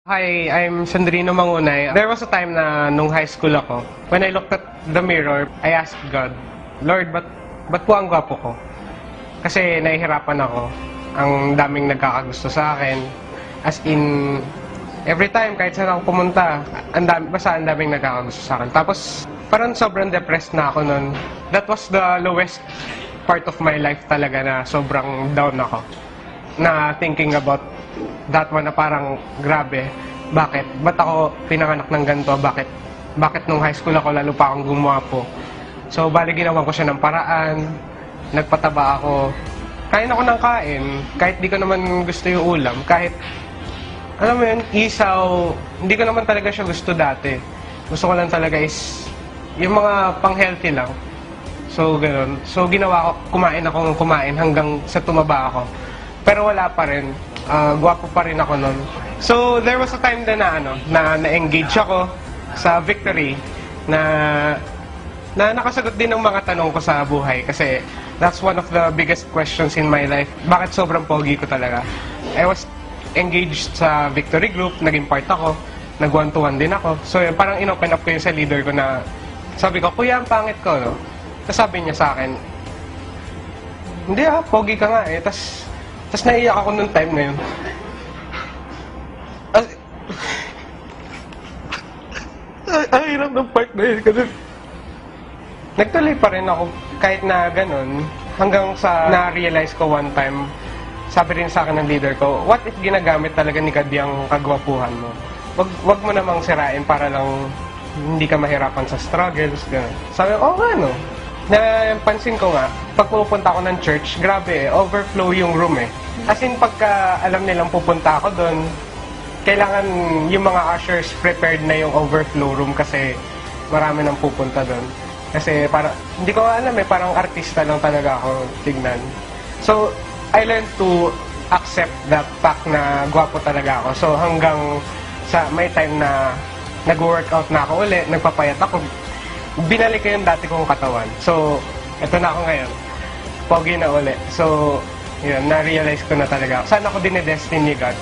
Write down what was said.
Hi, I'm Sandrino Mangunay. There was a time na nung high school ako, when I looked at the mirror, I asked God, Lord, ba't po ang gwapo ko? Kasi nahihirapan ako. Ang daming nagkakagusto sa akin. As in, every time, kahit saan ako pumunta, basta ang daming nagkakagusto sa akin. Tapos, parang sobrang depressed na ako nun. That was the lowest part of my life talaga na sobrang down ako. Na thinking about that one na parang grabe. Bakit? Ba't ako pinanganak ng ganito? Bakit nung high school ako lalo pa akong gumwapo? So, bali ginawa ko siya ng paraan. Nagpataba ako. Kain ako ng kain. Kahit di ko naman gusto yung ulam. Kahit, alam mo yun, isaw. Hindi ko naman talaga siya gusto dati. Gusto ko lang talaga is yung mga pang-healthy lang. So, ganoon. So, ginawa ko, kumain hanggang sa tumaba ako. Pero wala pa rin. Gwapo pa rin ako nun. So, there was a time na na-engage ako sa Victory na nakasagot din ng mga tanong ko sa buhay kasi that's one of the biggest questions in my life. Bakit sobrang pogi ko talaga? I was engaged sa Victory Group, naging part ako, nag-one-to-one din ako. So, yun, parang in-open up ko yun sa leader ko na sabi ko, kuya, ang pangit ko, no? Tapos sabi niya sa akin, hindi pogi ka nga eh. Tapos naiiyak ako nung time na yun. Ang hirap ng part na yun kasi nagtuloy pa rin ako kahit na ganun hanggang sa na-realize ko one time, sabi rin sa akin ng leader ko, what if ginagamit talaga ni Kadi ang kagwapuhan mo? Wag mo namang sirain para lang hindi ka mahirapan sa struggles, gano'n. Sabi ko, nga no. Napansin ko nga, pag pupunta ako ng church, grabe overflow yung room eh. As in, pagka alam nilang pupunta ako doon, kailangan yung mga ushers prepared na yung overflow room kasi marami nang pupunta doon. Kasi hindi ko alam eh, parang artista lang talaga ako tignan. So, I learned to accept that fact na gwapo talaga ako. So, hanggang sa may time na nag-workout na ako ulit, nagpapayat ako, binalik ko yung dati kong katawan. So, eto na ako ngayon. Pogi na uli. So, yun, na-realize ko na talaga. Saan ako dinedestiny ni God?